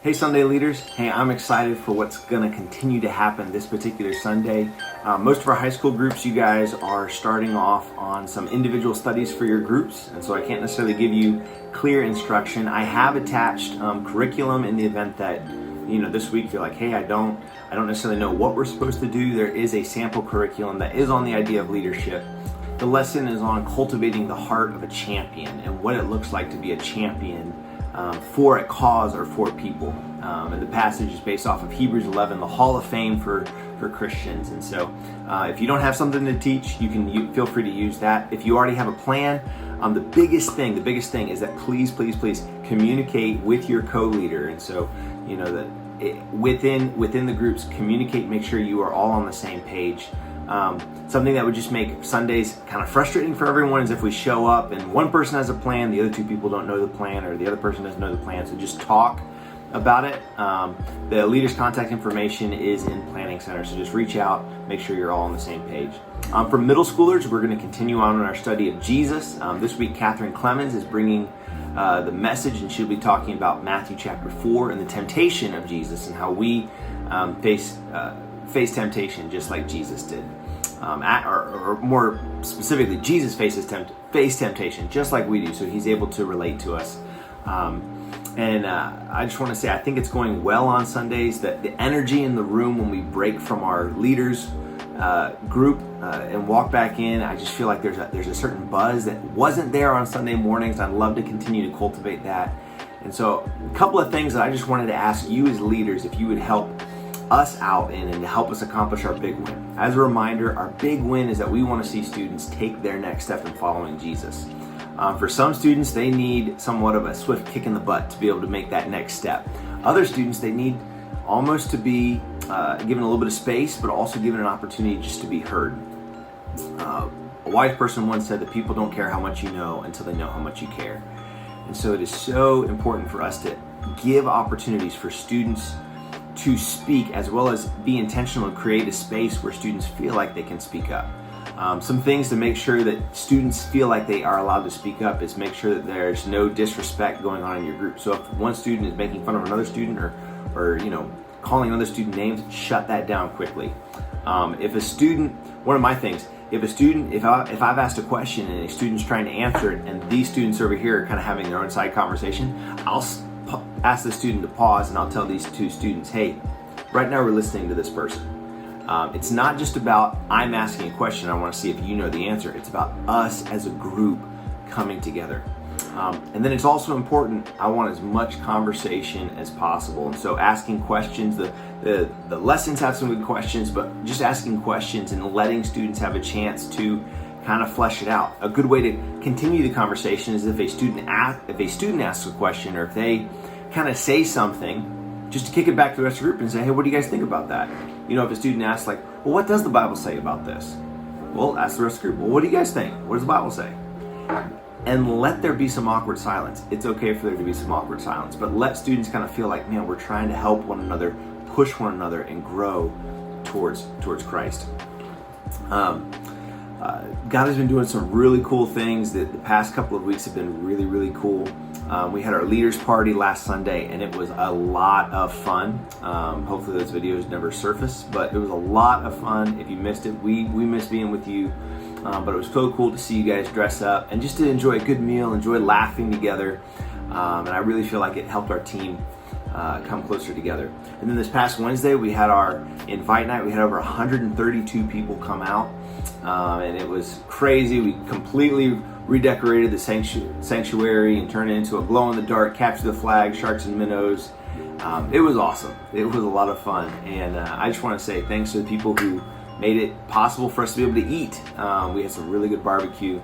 Hey Sunday leaders, hey, I'm excited for what's going to continue to happen this particular Sunday. Most of our high school groups, you guys are starting off on some individual studies for your groups, and so I can't necessarily give you clear instruction. I have attached curriculum in the event that this week you're like, hey, I don't necessarily know what we're supposed to do. There is a sample curriculum that is on the idea of leadership. The lesson is on cultivating the heart of a champion and what it looks like to be a champion for a cause or for people. And the passage is based off of Hebrews 11, the Hall of Fame for Christians. And so if you don't have something to teach, you feel free to use that. If you already have a plan, the biggest thing is that please communicate with your co-leader. And so, within the groups, communicate, make sure you are all on the same page. Something that would just make Sundays kind of frustrating for everyone is if we show up and one person has a plan, the other two people don't know the plan, or the other person doesn't know the plan. So just talk about it. The leader's contact information is in Planning Center, so just reach out, make sure you're all on the same page. For middle schoolers, we're going to continue on in our study of Jesus. This week, Catherine Clemens is bringing the message, and she'll be talking about Matthew chapter 4 and the temptation of Jesus and how we face temptation just like Jesus did. Or more specifically, Jesus faced temptation just like we do, so he's able to relate to us. I just want to say I think it's going well on Sundays. That the energy in the room when we break from our leaders group and walk back in, I just feel like there's a certain buzz that wasn't there on Sunday mornings. I'd love to continue to cultivate that. And so a couple of things that I just wanted to ask you as leaders, if you would help us out and to help us accomplish our big win. As a reminder, our big win is that we want to see students take their next step in following Jesus. For some students, they need somewhat of a swift kick in the butt to be able to make that next step. Other students, they need almost to be given a little bit of space, but also given an opportunity just to be heard. A wise person once said that people don't care how much you know until they know how much you care. And so it is so important for us to give opportunities for students to speak, as well as be intentional and create a space where students feel like they can speak up. Some things to make sure that students feel like they are allowed to speak up is make sure that there's no disrespect going on in your group. So if one student is making fun of another student or calling another student names, shut that down quickly. If I've asked a question and a student's trying to answer it and these students over here are kind of having their own side conversation, I'll ask the student to pause and I'll tell these two students, hey, right now we're listening to this person. It's not just about I'm asking a question, I want to see if you know the answer. It's about us as a group coming together. And then it's also important, I want as much conversation as possible. And so asking questions, the lessons have some good questions, but just asking questions and letting students have a chance to kind of flesh it out. A good way to continue the conversation is if a student asks a question, or if they kind of say something, just to kick it back to the rest of the group and say, hey, what do you guys think about that? If a student asks like, well, what does the Bible say about this? Well, ask the rest of the group, well, what do you guys think? What does the Bible say? And let there be some awkward silence. It's okay for there to be some awkward silence, but let students kind of feel like, man, we're trying to help one another, push one another, and grow towards Christ. God has been doing some really cool things. The past couple of weeks have been really, really cool. We had our leaders party last Sunday, and it was a lot of fun. Hopefully those videos never surface, but it was a lot of fun. If you missed it, we missed being with you. But it was so cool to see you guys dress up and just to enjoy a good meal, enjoy laughing together. And I really feel like it helped our team come closer together. And then this past Wednesday, we had our invite night. We had over 132 people come out. And it was crazy. We completely redecorated the sanctuary and turned it into a glow-in-the-dark, capture the flag, sharks and minnows. It was awesome. It was a lot of fun. And I just want to say thanks to the people who made it possible for us to be able to eat. We had some really good barbecue.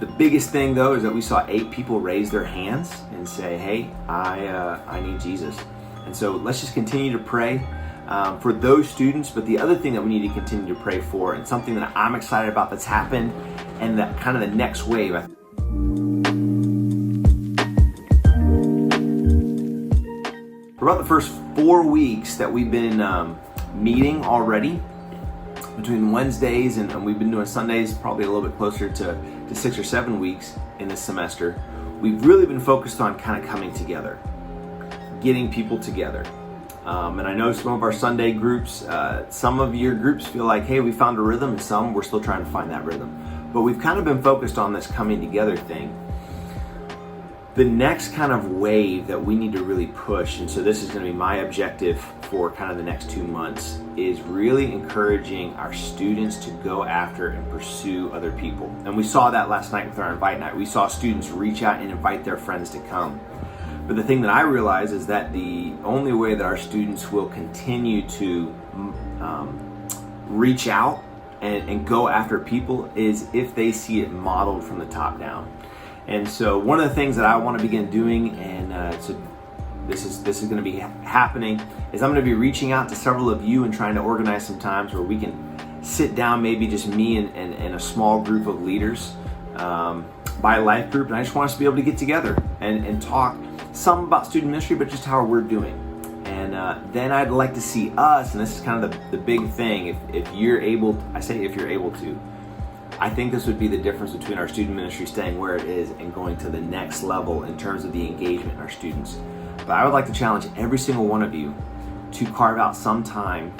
The biggest thing, though, is that we saw 8 people raise their hands and say, hey, I need Jesus. And so let's just continue to pray for those students. But the other thing that we need to continue to pray for, and something that I'm excited about that's happened, and that kind of the next wave. For about the first 4 weeks that we've been meeting already, between Wednesdays and we've been doing Sundays probably a little bit closer to 6 or 7 weeks in this semester, we've really been focused on kind of coming together, getting people together. And I know some of our Sunday groups, some of your groups feel like, hey, we found a rhythm, and some we're still trying to find that rhythm. But we've kind of been focused on this coming together thing. The next kind of wave that we need to really push, and so this is going to be my objective for kind of the next 2 months, is really encouraging our students to go after and pursue other people. And we saw that last night with our Invite Night. We saw students reach out and invite their friends to come. But the thing that I realize is that the only way that our students will continue to reach out and go after people is if they see it modeled from the top down. And so one of the things that I want to begin doing, and so this is going to be happening, is I'm going to be reaching out to several of you and trying to organize some times where we can sit down, maybe just me and a small group of leaders by a life group, and I just want us to be able to get together and talk some about student ministry, but just how we're doing. And then I'd like to see us, and this is kind of the big thing, if you're able, I say if you're able to, I think this would be the difference between our student ministry staying where it is and going to the next level in terms of the engagement in our students. But I would like to challenge every single one of you to carve out some time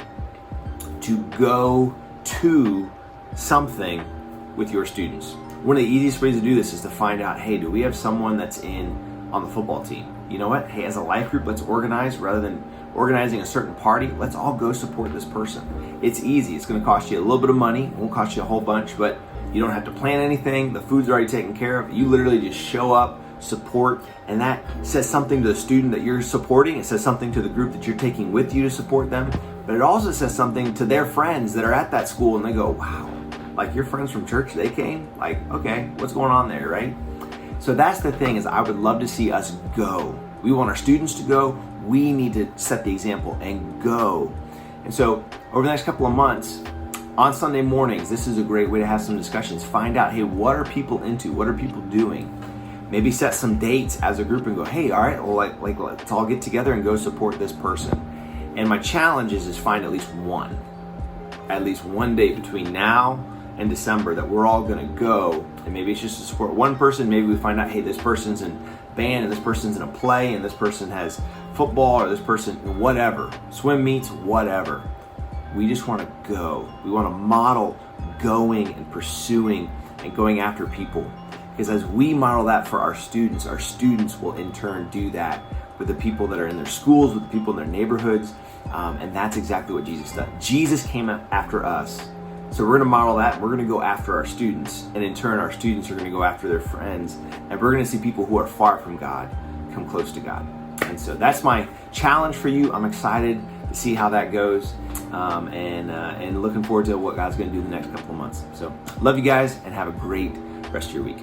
to go to something with your students. One of the easiest ways to do this is to find out, hey, do we have someone that's on the football team? You know what? Hey, as a life group, let's organize. Rather than organizing a certain party, let's all go support this person. It's easy. It's going to cost you a little bit of money. It won't cost you a whole bunch, but you don't have to plan anything. The food's already taken care of. You literally just show up, support, and that says something to the student that you're supporting. It says something to the group that you're taking with you to support them, but it also says something to their friends that are at that school, and they go, wow, like your friends from church, they came? Like, okay, what's going on there, right? So that's the thing, is I would love to see us go. We want our students to go. We need to set the example and go. And so over the next couple of months, on Sunday mornings, this is a great way to have some discussions. Find out, hey, what are people into? What are people doing? Maybe set some dates as a group and go, hey, all right, well, like let's all get together and go support this person. And my challenge is find at least one day between now and December that we're all gonna go. And maybe it's just to support one person. Maybe we find out, hey, this person's in band, and this person's in a play, and this person has football, or this person, whatever, swim meets, whatever. We just want to go. We want to model going and pursuing and going after people. Because as we model that for our students will in turn do that with the people that are in their schools, with the people in their neighborhoods. And that's exactly what Jesus did. Jesus came after us. So we're going to model that. We're going to go after our students. And in turn, our students are going to go after their friends. And we're going to see people who are far from God come close to God. And so that's my challenge for you. I'm excited to see how that goes, and looking forward to what God's going to do the next couple of months. So love you guys, and have a great rest of your week.